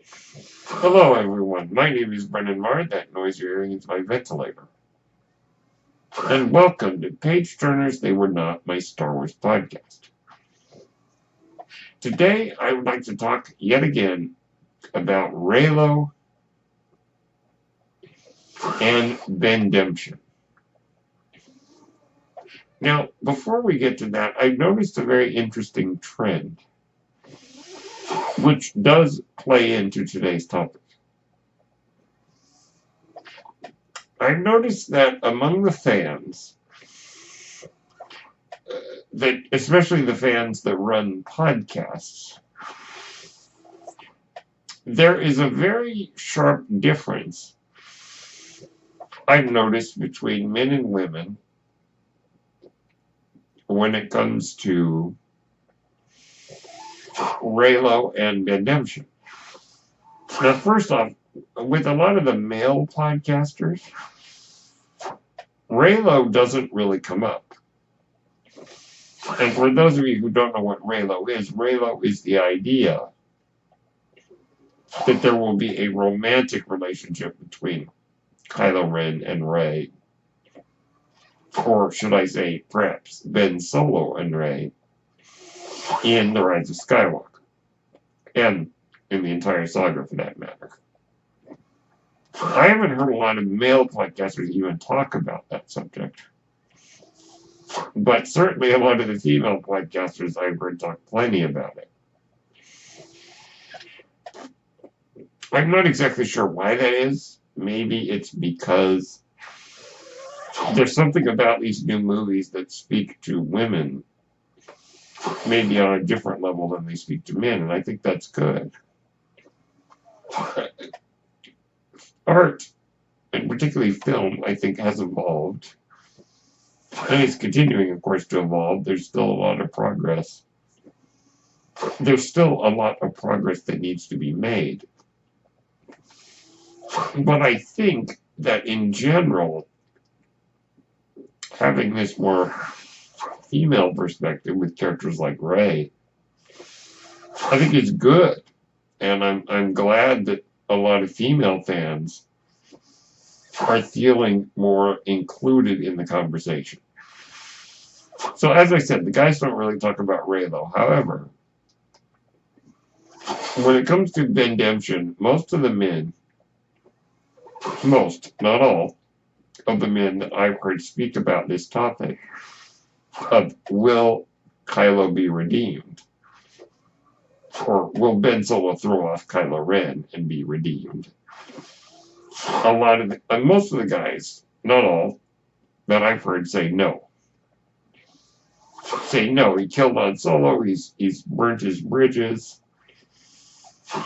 Hello everyone, my name is Brennan Marr, that noise you're hearing is my ventilator. And welcome to Page Turners They Were Not, my Star Wars podcast. Today I would like to talk yet again about Reylo and Bendemption. Now, before we get to that, I've noticed a very interesting trend, which does play into today's topic. I've noticed that among the fans, that especially the fans that run podcasts, there is a very sharp difference I've noticed between men and women when it comes to Reylo and Bendemption. Now, first off, with a lot of the male podcasters, Reylo doesn't really come up. And for those of you who don't know what Reylo is the idea that there will be a romantic relationship between Kylo Ren and Rey, or should I say, perhaps Ben Solo and Rey, in The Rise of Skywalker, and in the entire saga for that matter. I haven't heard a lot of male podcasters even talk about that subject, but certainly a lot of the female podcasters I've heard talk plenty about it. I'm not exactly sure why that is. Maybe it's because there's something about these new movies that speak to women, maybe on a different level than they speak to men, and I think that's good. Art, and particularly film, I think has evolved. And it's continuing, of course, to evolve. There's still a lot of progress. There's still a lot of progress that needs to be made. But I think that in general, having this more female perspective with characters like Rey, I think is good. And I'm glad that a lot of female fans are feeling more included in the conversation. So as I said, the guys don't really talk about Reylo. However, when it comes to Bendemption, most of the men, not all, of the men that I've heard speak about this topic of will Kylo be redeemed? Or will Ben Solo throw off Kylo Ren and be redeemed? Most of the guys, not all, that I've heard say no. Say no, he killed Han Solo, he's burnt his bridges,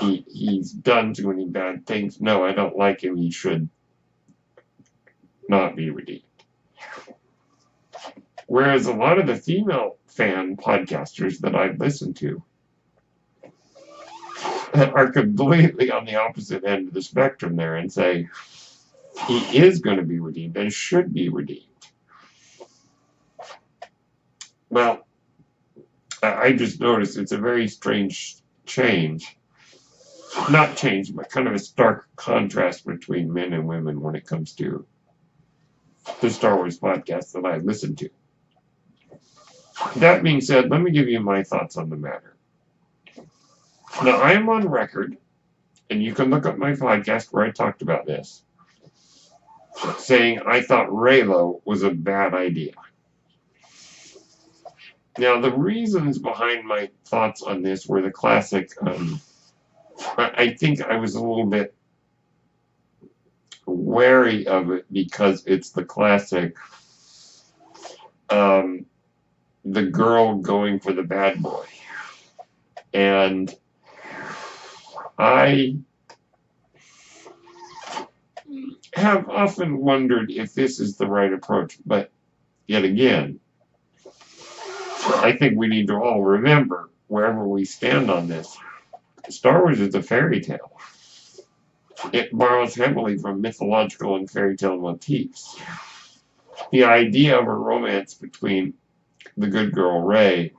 he's done too many bad things. No, I don't like him, he should not be redeemed. Whereas a lot of the female fan podcasters that I've listened to are completely on the opposite end of the spectrum there and say he is going to be redeemed and should be redeemed. Well, I just noticed it's a very strange change. Not change, but kind of a stark contrast between men and women when it comes to the Star Wars podcast that I listen to. That being said, let me give you my thoughts on the matter. Now, I am on record, and you can look up my podcast where I talked about this, saying I thought Reylo was a bad idea. Now, the reasons behind my thoughts on this were the classic, I think I was a little bit wary of it because it's the classic, the girl going for the bad boy. And I have often wondered if this is the right approach, but yet again, I think we need to all remember, wherever we stand on this, Star Wars is a fairy tale. It borrows heavily from mythological and fairy tale motifs. The idea of a romance between the good girl Rey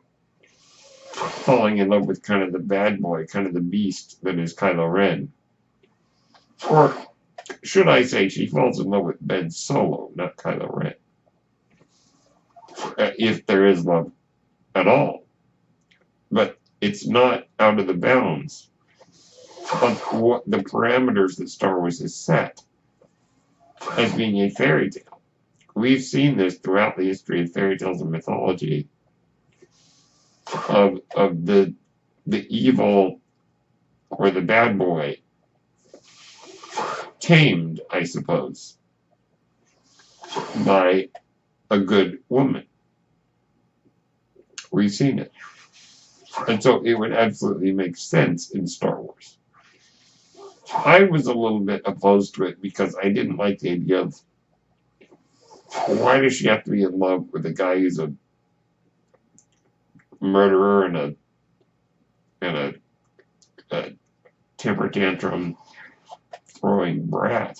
falling in love with kind of the bad boy, kind of the beast that is Kylo Ren. Or should I say she falls in love with Ben Solo, not Kylo Ren. If there is love at all. But it's not out of the bounds of what the parameters that Star Wars has set as being a fairy tale. We've seen this throughout the history of fairy tales and mythology of the evil or the bad boy tamed, I suppose, by a good woman. We've seen it. And so it would absolutely make sense in Star Wars. I was a little bit opposed to it because I didn't like the idea of why does she have to be in love with a guy who's a murderer and a temper tantrum throwing brat.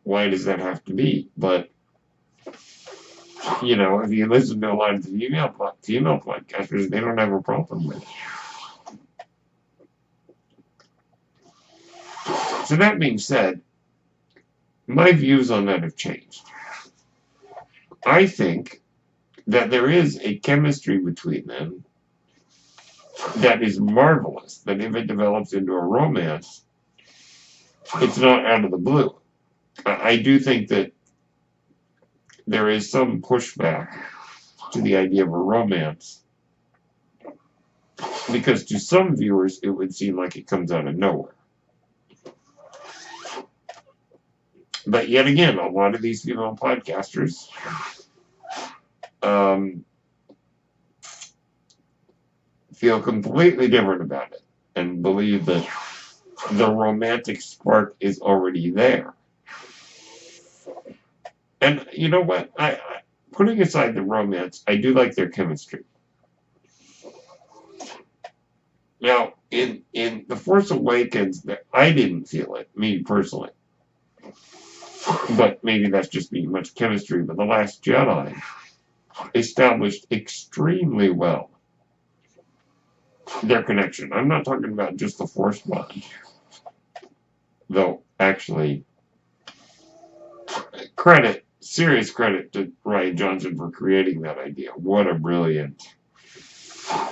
Why does that have to be? But if you listen to a lot of the female podcasters, they don't have a problem with it. So that being said, my views on that have changed. I think that there is a chemistry between them that is marvelous, that if it develops into a romance, it's not out of the blue. I do think that there is some pushback to the idea of a romance, because to some viewers it would seem like it comes out of nowhere. But yet again, a lot of these female podcasters feel completely different about it and believe that the romantic spark is already there. And you know what? I putting aside the romance, I do like their chemistry. Now, in The Force Awakens, I didn't feel it, me personally. But maybe that's just being much chemistry. But The Last Jedi established extremely well their connection. I'm not talking about just the Force bond. Though, actually, serious credit to Rian Johnson for creating that idea. What a brilliant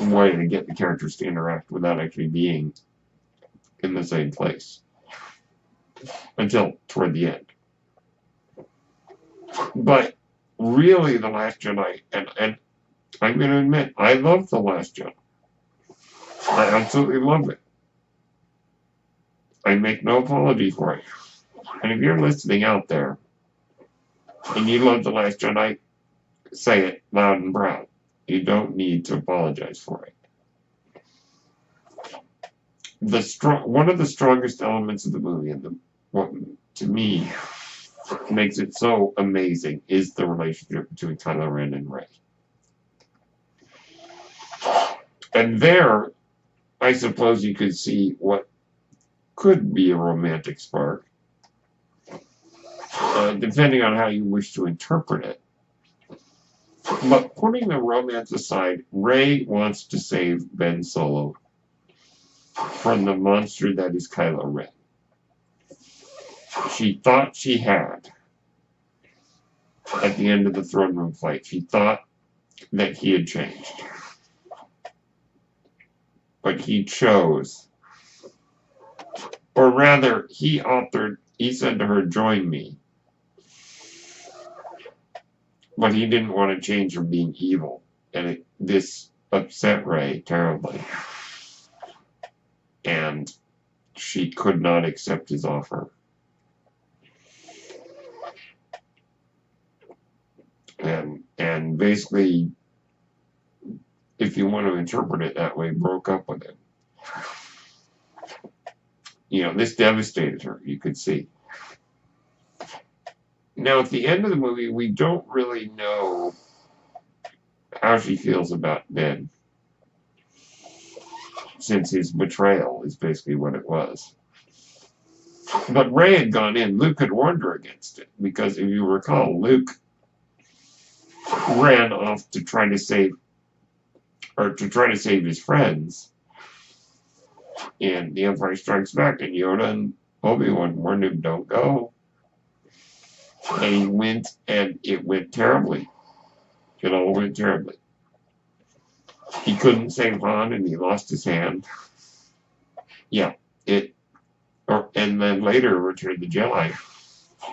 way to get the characters to interact without actually being in the same place. Until toward the end. But really, The Last Jedi, and I'm going to admit, I love The Last Jedi. I absolutely love it. I make no apology for it. And if you're listening out there, and you love The Last Jedi, say it loud and proud. You don't need to apologize for it. One of the strongest elements of the movie, and what to me makes it so amazing, is the relationship between Kylo Ren and Rey. And there, I suppose you could see what could be a romantic spark, depending on how you wish to interpret it. But putting the romance aside, Rey wants to save Ben Solo from the monster that is Kylo Ren. She thought she had at the end of the throne room fight. She thought that he had changed. But he chose. Or rather, he said to her, "Join me." But he didn't want to change from being evil. And this upset Rey terribly. And she could not accept his offer. And basically, if you want to interpret it that way, broke up with him. This devastated her, you could see. Now, at the end of the movie, we don't really know how she feels about Ben, since his betrayal is basically what it was. But Rey had gone in. Luke had warned her against it, because if you recall, Luke ran off to try to save or to try to save his friends. And the Empire Strikes Back, and Yoda and Obi-Wan warned him, don't go. And he went, and it went terribly. It all went terribly. He couldn't save Han, and he lost his hand. Yeah, and then later, Return of the Jedi,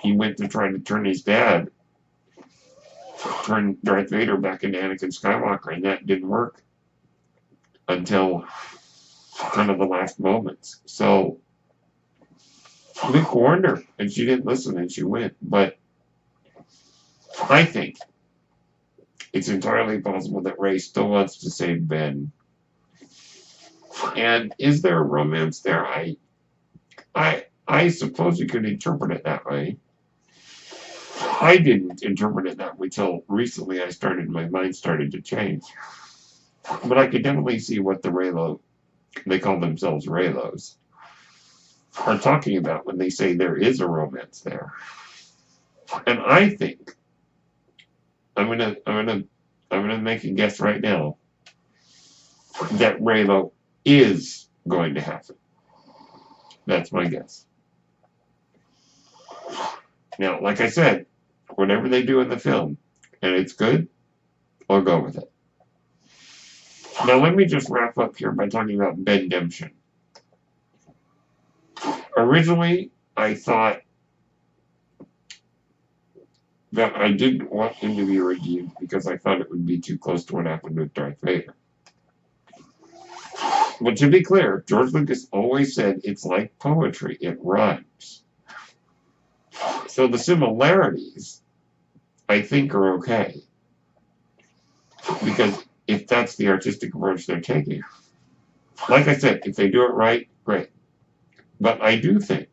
he went to try to turn his dad, turn Darth Vader back into Anakin Skywalker, and that didn't work until kind of the last moments. So Luke warned her, and she didn't listen, and she went. But I think it's entirely possible that Rey still wants to save Ben. And is there a romance there? I suppose you could interpret it that way. I didn't interpret it that way till recently. My mind started to change. But I could definitely see what the Reylo, they call themselves Reylos, are talking about when they say there is a romance there. And I think I'm gonna make a guess right now that Reylo is going to happen. That's my guess. Now, like I said, whatever they do in the film, and it's good, I'll go with it. Now, let me just wrap up here by talking about Ben-demption. Originally, I thought that I didn't want him to be redeemed because I thought it would be too close to what happened with Darth Vader. But to be clear, George Lucas always said it's like poetry, it rhymes. So the similarities, I think, are okay. Because if that's the artistic approach they're taking. Like I said, if they do it right, great. But I do think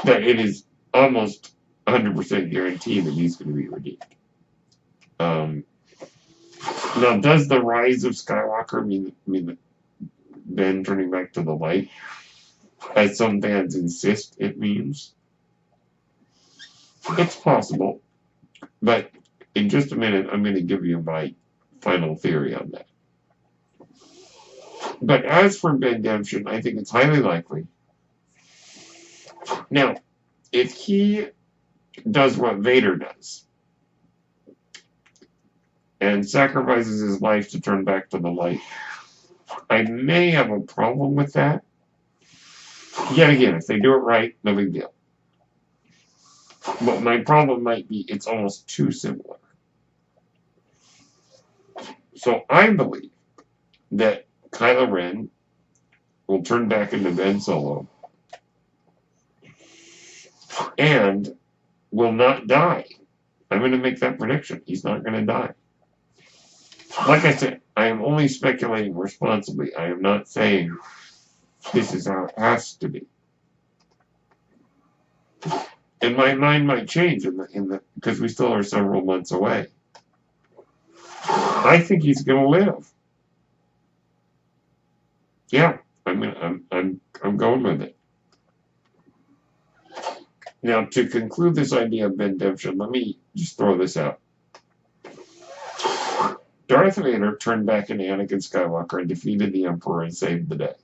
that it is almost 100% guaranteed that he's going to be redeemed. Now, does the rise of Skywalker mean Ben turning back to the light, as some fans insist it means? It's possible, but in just a minute, I'm going to give you my final theory on that. But as for Ben-demption, I think it's highly likely. Now, if he does what Vader does, and sacrifices his life to turn back to the light, I may have a problem with that. Yet again, if they do it right, no big deal. But my problem might be it's almost too similar. So I believe that Kylo Ren will turn back into Ben Solo and will not die. I'm going to make that prediction. He's not going to die. Like I said, I am only speculating responsibly. I am not saying this is how it has to be. And my mind might change because we still are several months away. I think he's going to live. Yeah, I'm going with it. Now, to conclude this idea of Ben-demption, let me just throw this out. Darth Vader turned back into Anakin Skywalker and defeated the Emperor and saved the day.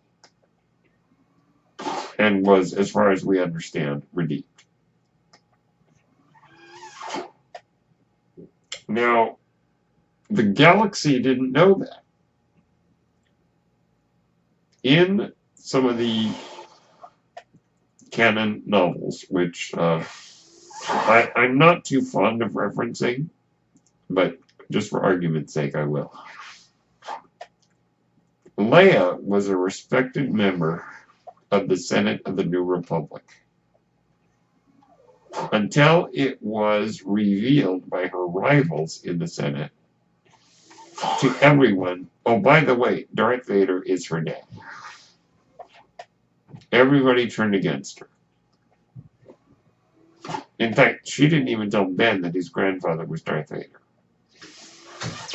And was, as far as we understand, redeemed. Now, the galaxy didn't know that. In some of the canon novels, which I'm not too fond of referencing, but just for argument's sake, I will. Leia was a respected member of the Senate of the New Republic until it was revealed by her rivals in the Senate to everyone, oh, by the way, Darth Vader is her dad. Everybody turned against her. In fact, she didn't even tell Ben that his grandfather was Darth Vader.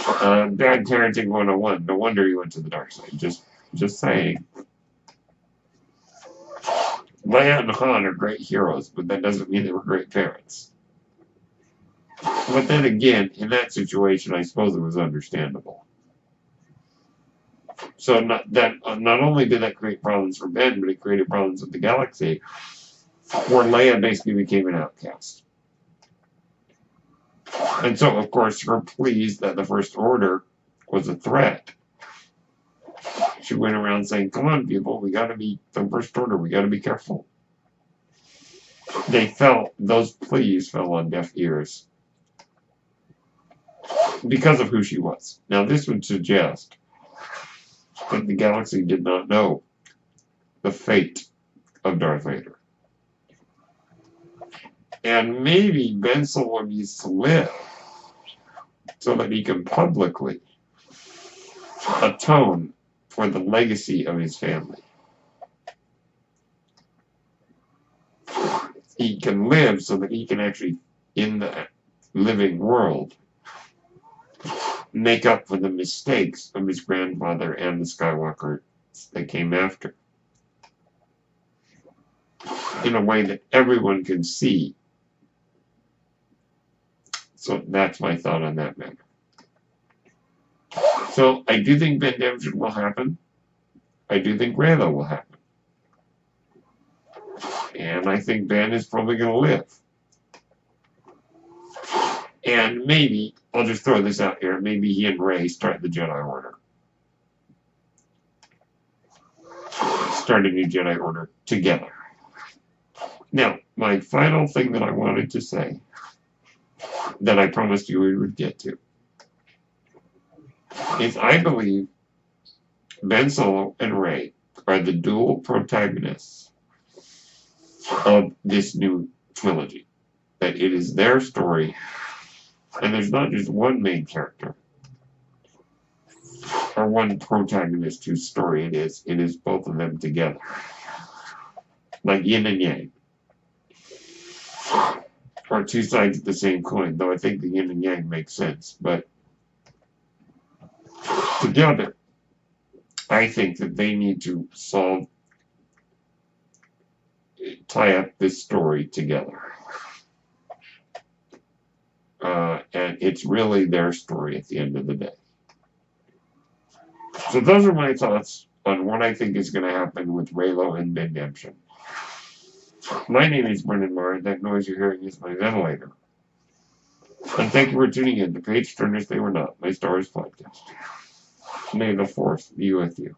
Bad parenting 101. No wonder he went to the dark side. Just saying. Leia and Han are great heroes, but that doesn't mean they were great parents. But then again, in that situation, I suppose it was understandable. So not only did that create problems for Ben, but it created problems with the galaxy, where Leia basically became an outcast. And so, of course, her pleas that the First Order was a threat. She went around saying, "Come on, people, we got to be the First Order. We got to be careful." Those pleas fell on deaf ears because of who she was. Now, this would suggest that the galaxy did not know the fate of Darth Vader. And maybe Ben Solo needs to live so that he can publicly atone for the legacy of his family. He can live so that he can actually, in the living world, make up for the mistakes of his grandfather and the Skywalker that came after, in a way that everyone can see. So that's my thought on that matter. So I do think Redemption will happen. I do think Raylo will happen. And I think Ben is probably going to live. And maybe, I'll just throw this out here, maybe he and Rey start the Jedi Order. Start a new Jedi Order together. Now, my final thing that I wanted to say, that I promised you we would get to, is I believe Ben Solo and Rey are the dual protagonists of this new trilogy. That it is their story, and there's not just one main character or one protagonist whose story it is both of them together. Like yin and yang. Or two sides of the same coin, though I think the yin and yang makes sense. But together, I think that they need to tie up this story together. And it's really their story at the end of the day. So those are my thoughts on what I think is going to happen with Raylo and Redemption. My name is Brendan Marr. That noise you're hearing is my ventilator. And thank you for tuning in to Page Turners They Were Not, my Star Wars podcast. May the Force be with you.